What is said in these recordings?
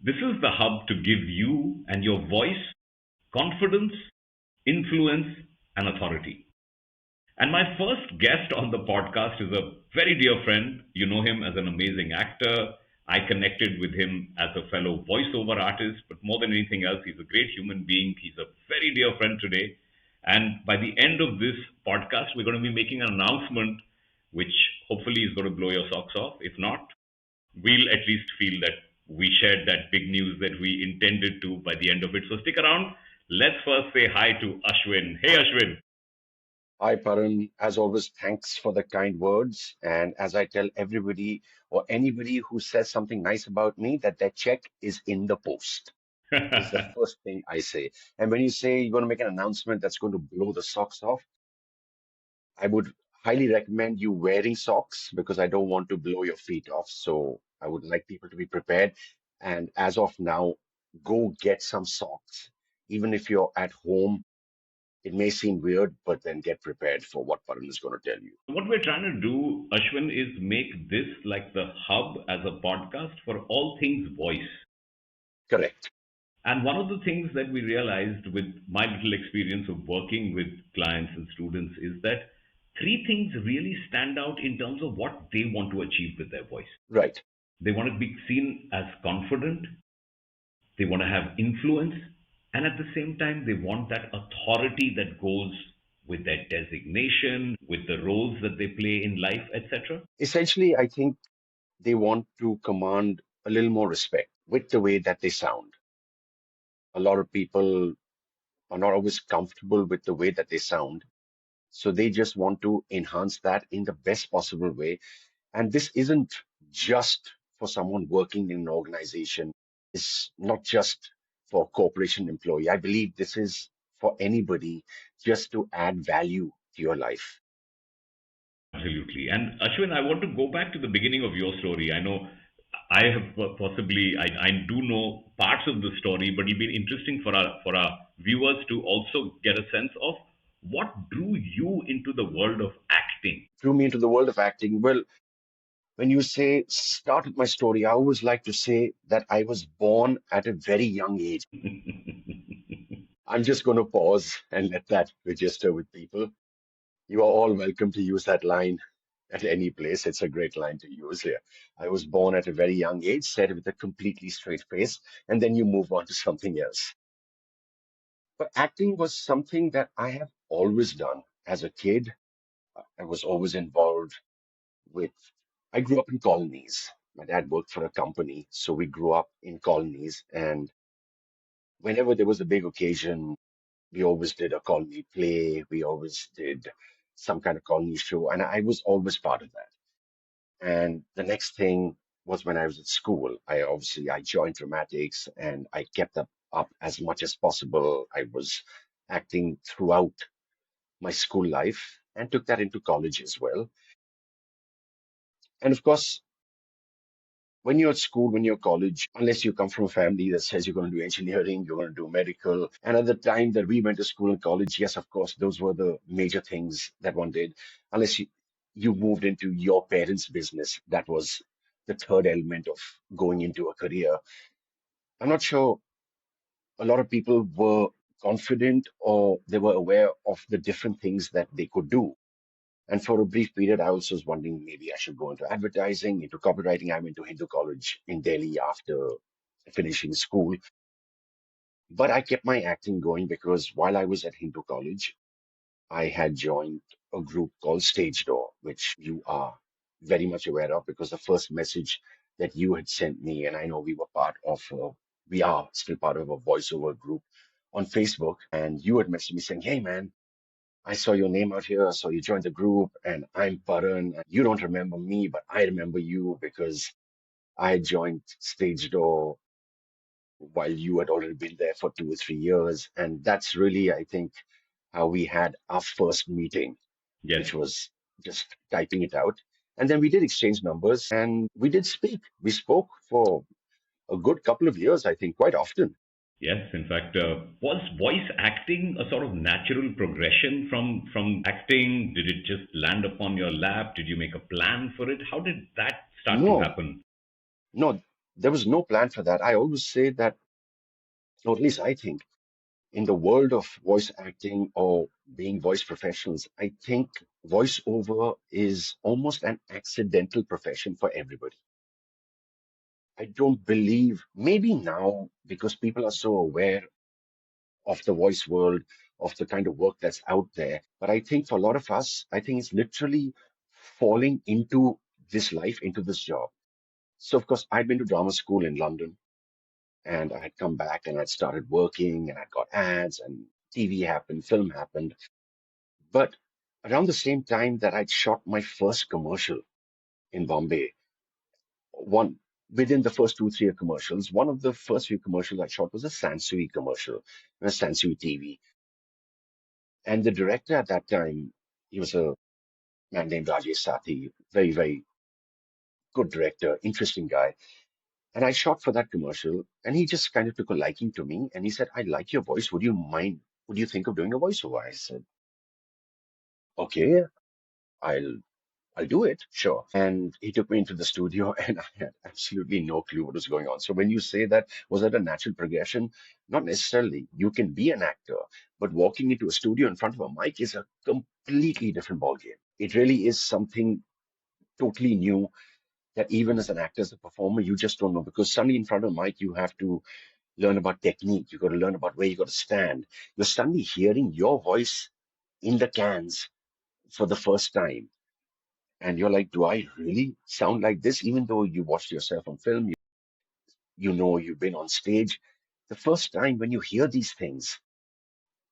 This is the hub to give you and your voice confidence, influence, and authority. And my first guest on the podcast is a very dear friend. You know him as an amazing actor. I connected with him as a fellow voiceover artist, but more than anything else, he's a great human being. He's a very dear friend today. And by the end of this podcast, we're going to be making an announcement which hopefully is going to blow your socks off. If not, we'll at least feel that we shared that big news that we intended to by the end of it. So stick around. Let's first say hi to Ashwin. Hey, Ashwin. Hi, Paran. As always, thanks for the kind words. And as I tell everybody or anybody who says something nice about me, that their check is in the post, is the first thing I say. And when you say you're going to make an announcement that's going to blow the socks off, I would highly recommend you wearing socks because I don't want to blow your feet off. So I would like people to be prepared. And as of now, go get some socks. Even if you're at home, it may seem weird, but then get prepared for what Paran is going to tell you. What we're trying to do, Ashwin, is make this like the hub as a podcast for all things voice. Correct. And one of the things that we realized with my little experience of working with clients and students is that three things really stand out in terms of what they want to achieve with their voice. Right. They want to be seen as confident, they want to have influence, and at the same time, they want that authority that goes with their designation, with the roles that they play in life, etc. Essentially, I think they want to command a little more respect with the way that they sound. A lot of people are not always comfortable with the way that they sound. So they just want to enhance that in the best possible way. And this isn't just for someone working in an organization. It's not just for a corporation employee. I believe this is for anybody just to add value to your life. Absolutely. And Ashwin, I want to go back to the beginning of your story. I know I have possibly, I do know parts of the story, but it'll be interesting for our viewers to also get a sense of what drew you into the world of acting. Drew me into the world of acting. Well, when you say started my story, I always like to say that I was born at a very young age. I'm just going to pause and let that register with people. You are all welcome to use that line at any place. It's a great line to use here. I was born at a very young age, said with a completely straight face, and then you move on to something else. But acting was something that I have always done. As a kid, I was always involved with, I grew up in colonies. My dad worked for a company, so we grew up in colonies. And whenever there was a big occasion, we always did a colony play. We always did some kind of colony show. And I was always part of that. And the next thing was when I was at school. I joined dramatics and I kept up as much as possible. I was acting throughout my school life and took that into college as well. And of course, when you're at school, when you're at college, unless you come from a family that says you're going to do engineering, you're going to do medical. And at the time that we went to school and college, yes, of course, those were the major things that one did. Unless you moved into your parents' business, that was the third element of going into a career. I'm not sure a lot of people were confident or they were aware of the different things that they could do. And for a brief period, I also was wondering maybe I should go into advertising, into copywriting. I went to Hindu College in Delhi after finishing school. But I kept my acting going because while I was at Hindu College, I had joined a group called Stage Door, which you are very much aware of because the first message that you had sent me, and I know we are still part of a voiceover group on Facebook, and you had messaged me saying, "Hey, man, I saw your name out here. I saw you joined the group, and I'm Paran. And you don't remember me, but I remember you because I joined Stage Door while you had already been there for 2 or 3 years." And that's really, I think, how we had our first meeting, Yes. which was just typing it out. And then we did exchange numbers and we did speak. We spoke for a good couple of years, I think, quite often. Yes, in fact, was voice acting a sort of natural progression from acting? Did it just land upon your lap? Did you make a plan for it? How did that start to No, happen? no, There was no plan for that. I always say that, or at least I think, in the world of voice acting or being voice professionals, I think voiceover is almost an accidental profession for everybody. I don't believe, maybe now, because people are so aware of the voice world, of the kind of work that's out there. But I think for a lot of us, I think it's literally falling into this life, into this job. So, of course, I'd been to drama school in London and I had come back and I'd started working and I'd got ads and TV happened, film happened. But around the same time that I'd shot my first commercial in Bombay, one within the first 2, 3 commercials, one of the first few commercials I shot was a Sansui commercial, a Sansui TV. And the director at that time, he was a man named Rajesh Sathi, very, very good director, interesting guy. And I shot for that commercial, and he just kind of took a liking to me, and he said, "I like your voice. Would you mind? Would you think of doing a voiceover?" I said, "Okay, I'll I'll do it, sure." And he took me into the studio, and I had absolutely no clue what was going on. So when you say that, was that a natural progression? Not necessarily. You can be an actor, but walking into a studio in front of a mic is a completely different ballgame. It really is something totally new that even as an actor, as a performer, you just don't know because suddenly in front of a mic, you have to learn about technique. You got to learn about where you got to stand. You're suddenly hearing your voice in the cans for the first time. And you're like, do I really sound like this? Even though you watched yourself on film, you know you've been on stage. The first time when you hear these things,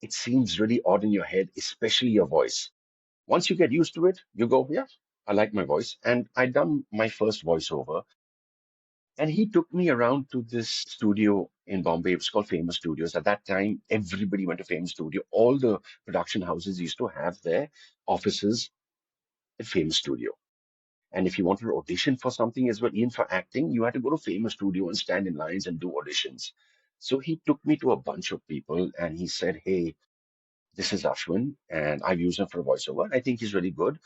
it seems really odd in your head, especially your voice. Once you get used to it, you go, yeah, I like my voice. And I done my first voiceover. And he took me around to this studio in Bombay. It was called Famous Studios. At that time, everybody went to Famous Studio. All the production houses used to have their offices at Famous Studio. And if you wanted to audition for something as well, even for acting, you had to go to Famous Studio and stand in lines and do auditions. So he took me to a bunch of people and he said, "Hey, this is Ashwin, and I've used him for a voiceover. I think he's really good.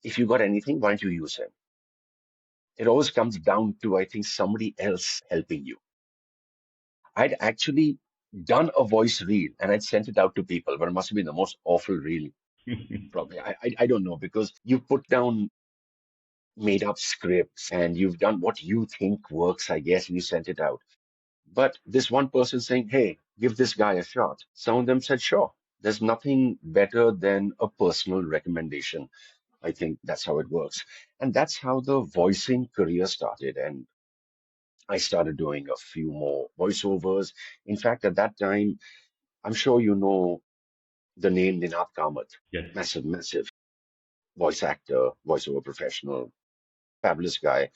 If you got anything, why don't you use him?" It always comes down to, I think, somebody else helping you. I'd actually done a voice reel and I'd sent it out to people, but it must have been the most awful reel, probably. I don't know, because you put down made up scripts and you've done what you think works, I guess, and you sent it out. But this one person saying, "Hey, give this guy a shot." Some of them said, "Sure." There's nothing better than a personal recommendation. I think that's how it works. And that's how the voicing career started. And I started doing a few more voiceovers. In fact, at that time, I'm sure you know the name Ninad Kamath, Yes. massive, massive voice actor, voiceover professional, fabulous guy.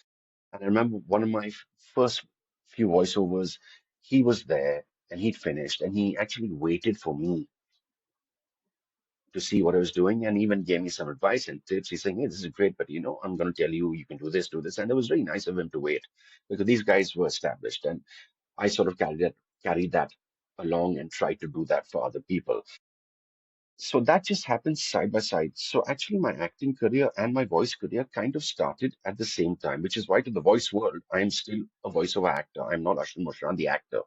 And I remember one of my first few voiceovers, he was there and he'd finished and he actually waited for me to see what I was doing and even gave me some advice and tips. He's saying, "Hey, this is great, but I'm going to tell you, you can do this, do this." And it was really nice of him to wait because these guys were established and I sort of carried that along and tried to do that for other people. So that just happened side by side. So actually, my acting career and my voice career kind of started at the same time, which is why to the voice world, I am still a voiceover actor. I'm not Ashwin Mushran, the actor.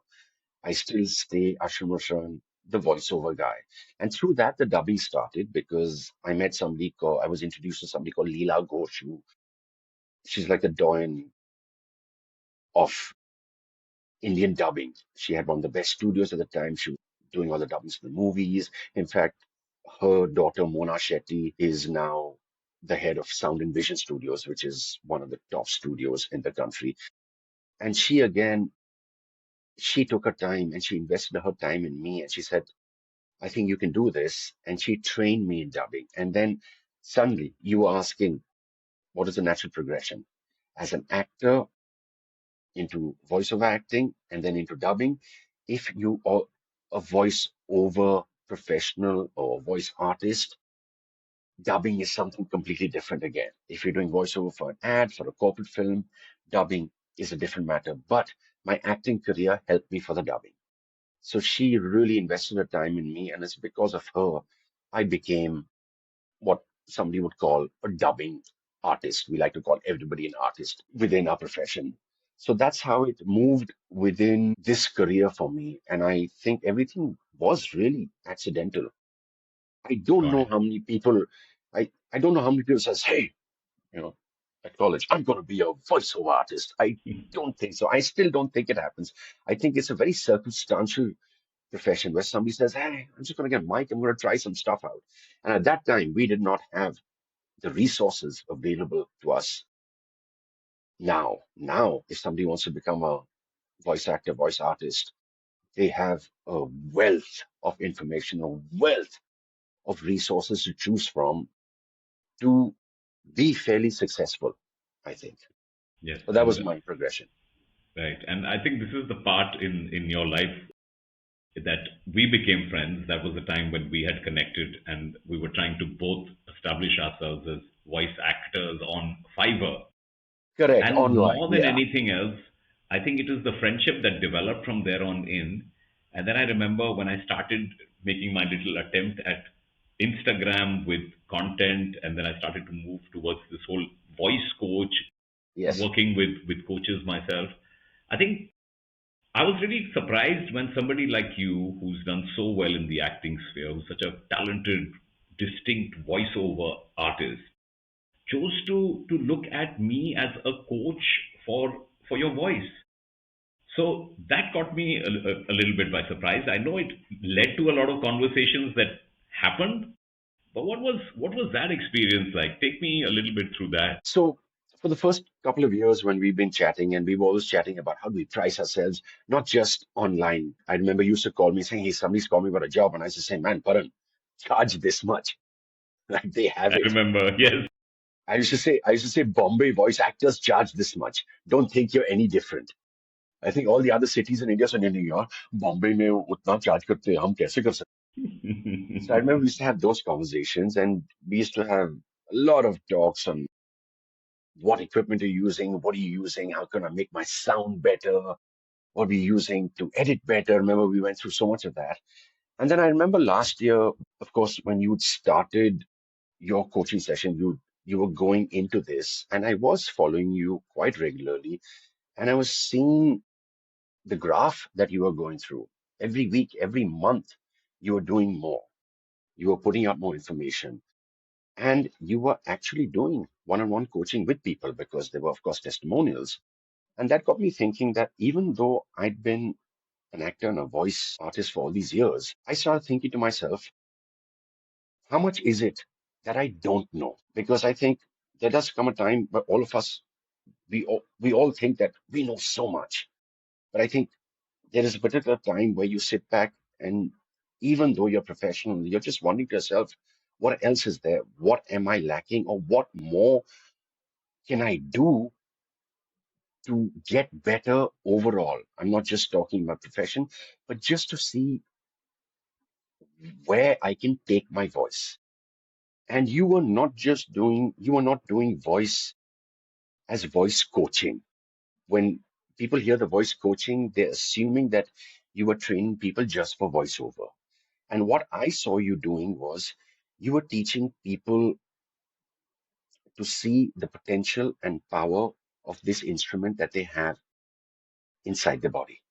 I still stay Ashwin Mushran, the voiceover guy. And through that, the dubbing started because I was introduced to somebody called Leela Ghosh. She's like the doyen of Indian dubbing. She had one of the best studios at the time. She was doing all the dubbings for the movies. In fact, her daughter Mona Shetty is now the head of Sound and Vision Studios, which is one of the top studios in the country. And she took her time and she invested her time in me. And she said, "I think you can do this." And she trained me in dubbing. And then suddenly you were asking, what is the natural progression? As an actor, into voiceover acting and then into dubbing. If you are a voice-over professional or voice artist, dubbing is something completely different again. If you're doing voiceover for an ad, for a corporate film, dubbing is a different matter. But my acting career helped me for the dubbing. So she really invested her time in me, and it's because of her I became what somebody would call a dubbing artist. We like to call everybody an artist within our profession. So that's how it moved within this career for me. And I think everything was really accidental. I don't Got know it. how many people, I don't know how many people says, hey, you know, at college, I'm going to be a voiceover artist. I don't think so. I still don't think it happens. I think it's a very circumstantial profession where somebody says, hey, I'm just going to get a mic. I'm going to try some stuff out. And at that time, we did not have the resources available to us now, if somebody wants to become a voice actor, voice artist, they have a wealth of information, a wealth of resources to choose from to be fairly successful, I think. Yes, So that and was my progression. right. And I think this is the part in your life that we became friends. That was the time when we had connected and we were trying to both establish ourselves as voice actors on Fiverr. Correct. And Online. more than Yeah. anything else, I think it is the friendship that developed from there on in. And then I remember when I started making my little attempt at Instagram with content, and then I started to move towards this whole voice coach, Yes. working with coaches myself. I think I was really surprised when somebody like you, who's done so well in the acting sphere, who's such a talented, distinct voiceover artist, chose to look at me as a coach for your voice. So that caught me a little bit by surprise. I know it led to a lot of conversations that happened, but what was that experience like? Take me a little bit through that. So for the first couple of years when we've been chatting and we were always chatting about how do we price ourselves, not just online. I remember you used to call me saying, hey, somebody's called me about a job. And I used to say, man, Paran, charge this much. Like they have I it. remember, yes. I used to say, Bombay voice actors charge this much. Don't think you're any different. I think all the other cities in India said, नहीं यार, Bombay में उतना charge करते हैं, हम कैसे कर सकते? So I remember we used to have those conversations, and we used to have a lot of talks on what equipment you're using, what are you using, how can I make my sound better, what are we using to edit better. Remember, we went through so much of that. And then I remember last year, of course, when you started your coaching session, you were going into this, and I was following you quite regularly, and I was seeing the graph that you were going through. Every week, every month, you were doing more. You were putting out more information. And you were actually doing one on one coaching with people because there were, of course, testimonials. And that got me thinking that even though I'd been an actor and a voice artist for all these years, I started thinking to myself, how much is it that I don't know? Because I think there does come a time where all of us, we all think that we know so much. But I think there is a particular time where you sit back and even though you're professional, you're just wondering to yourself, what else is there? What am I lacking? Or what more can I do to get better overall? I'm not just talking about profession, but just to see where I can take my voice. And you were not doing voice as voice coaching. When people hear the voice coaching, they're assuming that you were training people just for voiceover. And what I saw you doing was you were teaching people to see the potential and power of this instrument that they have inside the body.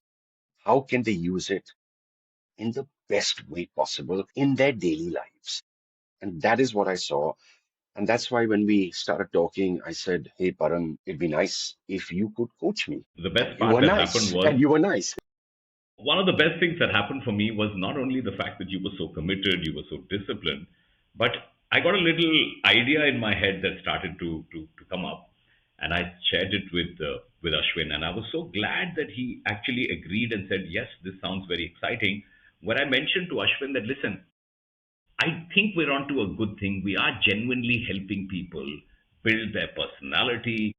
How can they use it in the best way possible in their daily lives? And that is what I saw. And that's why when we started talking, I said, hey, Paran, it'd be nice if you could coach me. The And best you part were that happened nice. was And you were nice. one of the best things that happened for me was not only the fact that you were so committed, you were so disciplined, but I got a little idea in my head that started to come up, and I shared it with Ashwin, and I was so glad that he actually agreed and said, "Yes, this sounds very exciting." When I mentioned to Ashwin that, listen, I think we're onto a good thing. We are genuinely helping people build their personality,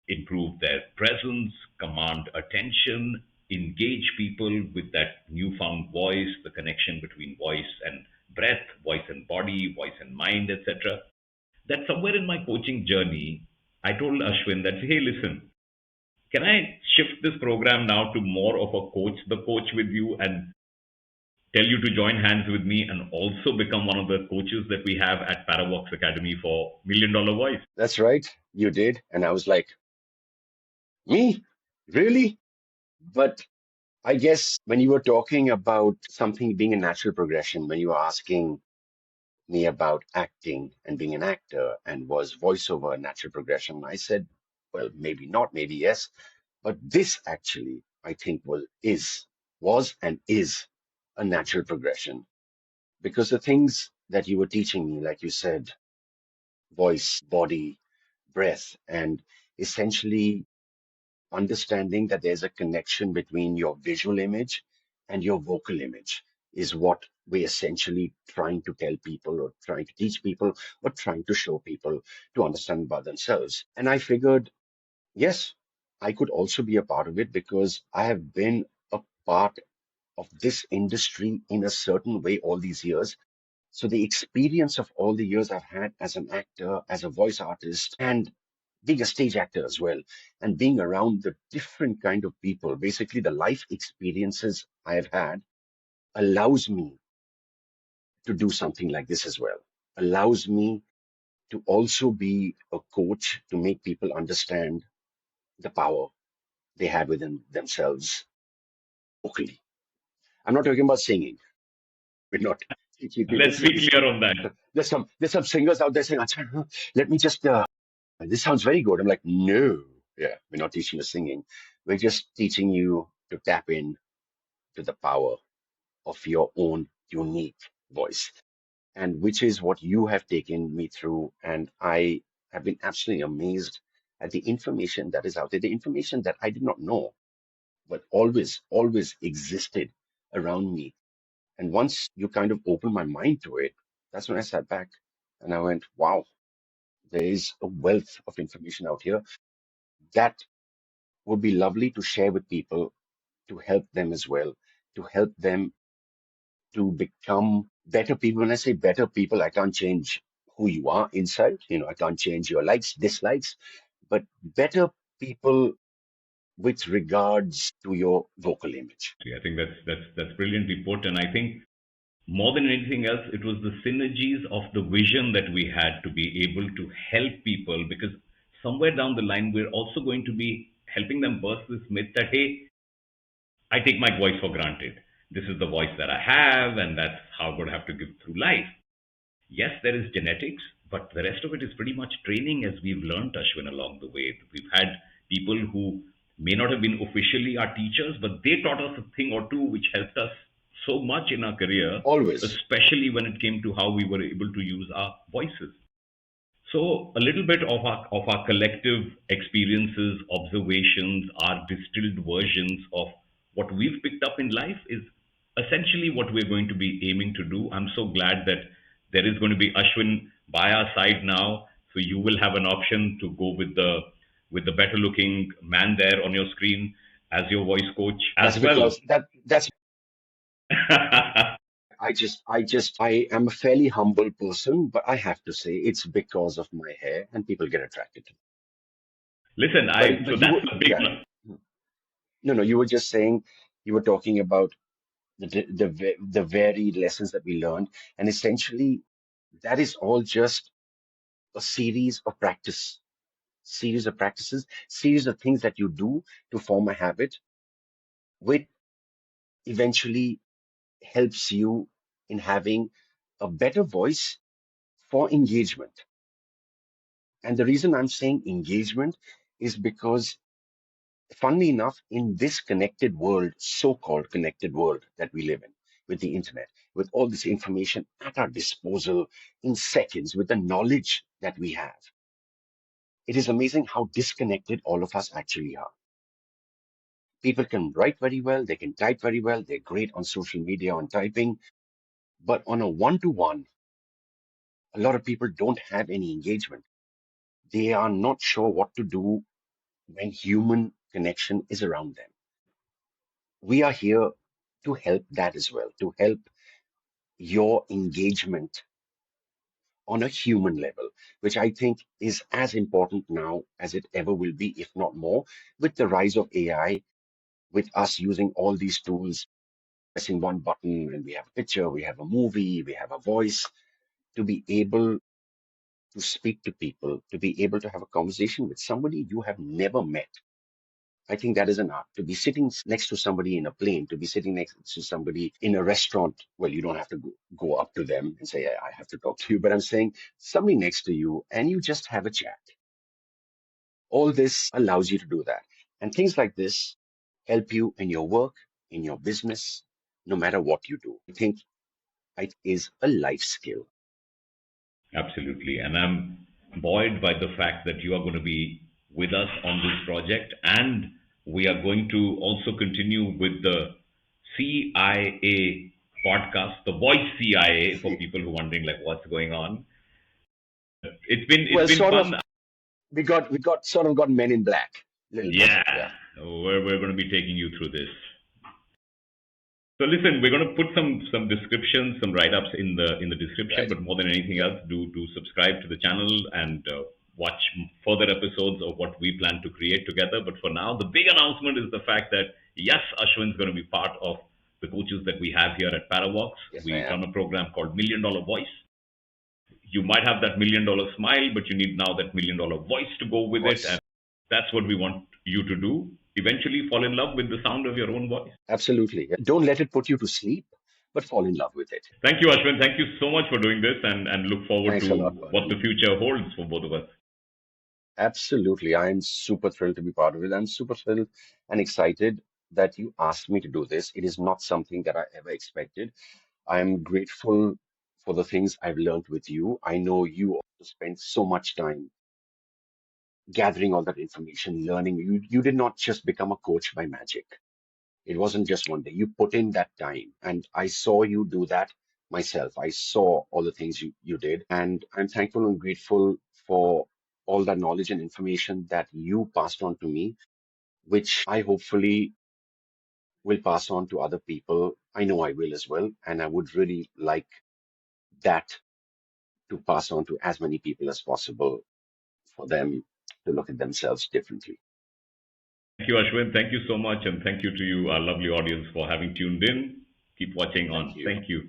improve their presence, command attention, engage people with that newfound voice, the connection between voice and breath, voice and body, voice and mind, etc. That somewhere in my coaching journey, I told Ashwin that, hey, listen, can I shift this program now to more of a coach, the coach with you, and tell you to join hands with me and also become one of the coaches that we have at Paravox Academy for Million Dollar Voice? That's right. You did. And I was like, me? Really? But I guess when you were talking about something being a natural progression, when you were asking me about acting and being an actor and was voiceover a natural progression, I said, well, maybe not, maybe yes. But this actually, I think, was and is a natural progression because the things that you were teaching me, like you said, voice, body, breath, and essentially understanding that there's a connection between your visual image and your vocal image is what we're essentially trying to tell people or trying to teach people or trying to show people to understand about themselves. And I figured, yes, I could also be a part of it because I have been a part of this industry in a certain way all these years. So the experience of all the years I've had as an actor, as a voice artist, and being a stage actor as well, and being around the different kind of people, basically the life experiences I have had allows me to do something like this as well. Allows me to also be a coach to make people understand the power they have within themselves vocally. I'm not talking about singing. We're not teaching people Let's to be clear on that. there's some singers out there saying, "Acha, let me just this sounds very good." I'm like, no, yeah, we're not teaching you singing. We're just teaching you to tap in to the power of your own unique voice, and which is what you have taken me through. And I have been absolutely amazed at the information that is out there, the information that I did not know, but always existed around me. And once you kind of opened my mind to it, that's when I sat back and I went, wow, there is a wealth of information out here that would be lovely to share with people to help them as well, to help them to become better people. When I say better people, I can't change who you are inside. I can't change your likes, dislikes, but better people with regards to your vocal image. I think that's brilliantly put, and I think more than anything else, it was the synergies of the vision that we had to be able to help people, because somewhere down the line we're also going to be helping them burst this myth that, hey, I take my voice for granted. This is the voice that I have, and that's how I'm going to have to give through life. Yes, there is genetics, but the rest of it is pretty much training, as we've learned, Ashwin, along the way. We've had people who may not have been officially our teachers, but they taught us a thing or two which helped us so much in our career, Always, especially when it came to how we were able to use our voices. So, a little bit of our collective experiences, observations, our distilled versions of what we've picked up in life is essentially what we're going to be aiming to do. I'm so glad that there is going to be Ashwin by our side now, so you will have an option to go with the better looking man there on your screen as your voice coach as that's well. because that's I am a fairly humble person, but I have to say it's because of my hair and people get attracted to it. Listen, But so but you that's were the big yeah. No, you were just saying you were talking about the varied lessons that we learned, and essentially that is all just a series of practices, series of things that you do to form a habit, which eventually helps you in having a better voice for engagement. And the reason I'm saying engagement is because, funnily enough, in this connected world, so-called connected world that we live in, with the internet, with all this information at our disposal in seconds, with the knowledge that we have, it is amazing how disconnected all of us actually are. People can write very well, they can type very well, they're great on social media on typing, but on a one-to-one, a lot of people don't have any engagement. They are not sure what to do when human connection is around them. We are here to help that as well, to help your engagement on a human level, which I think is as important now as it ever will be, if not more, with the rise of AI, with us using all these tools, pressing one button and we have a picture, we have a movie, we have a voice, to be able to speak to people, to be able to have a conversation with somebody you have never met. I think that is an art. To be sitting next to somebody in a plane, to be sitting next to somebody in a restaurant. Well, you don't have to go up to them and say, I have to talk to you, but I'm saying somebody next to you and you just have a chat. All this allows you to do that. And things like this help you in your work, in your business, no matter what you do. I think it is a life skill. Absolutely. And I'm buoyed by the fact that you are going to be with us on this project. And we are going to also continue with the CIA podcast, the voice CIA, for people who are wondering like what's going on. It's Well, been sort of, fun. we got sort of got Men in Black, a little bit. Yeah. Yeah. We're going to be taking you through this. So listen, we're going to put some descriptions, some write-ups in the description, Right. but more than anything Yeah. else, do subscribe to the channel and watch further episodes of what we plan to create together. But for now, the big announcement is the fact that yes, Ashwin's going to be part of the coaches that we have here at Paravox. Yes, I We am. run a program called Million Dollar Voice. You might have that $1 million smile, but you need now that $1 million voice to go with it, and Voice. that's what we want you to do. Eventually, fall in love with the sound of your own voice. Absolutely. Don't let it put you to sleep, but fall in love with it. Thank you, Ashwin. Thank you so much for doing this and look forward Thanks a to lot, what the Paran. future holds for both of us. Absolutely. I'm super thrilled to be part of it. I'm super thrilled and excited that you asked me to do this. It is not something that I ever expected. I'm grateful for the things I've learned with you. I know you also spent so much time gathering all that information, learning. You did not just become a coach by magic. It wasn't just one day. You put in that time, and I saw you do that myself. I saw all the things you did, and I'm thankful and grateful for all that knowledge and information that you passed on to me, which I hopefully will pass on to other people. I know I will as well, and I would really like that to pass on to as many people as possible for them to look at themselves differently. Thank you, Ashwin. Thank you so much. And thank you to you, our lovely audience, for having tuned in. Keep watching Thank on. you. Thank you.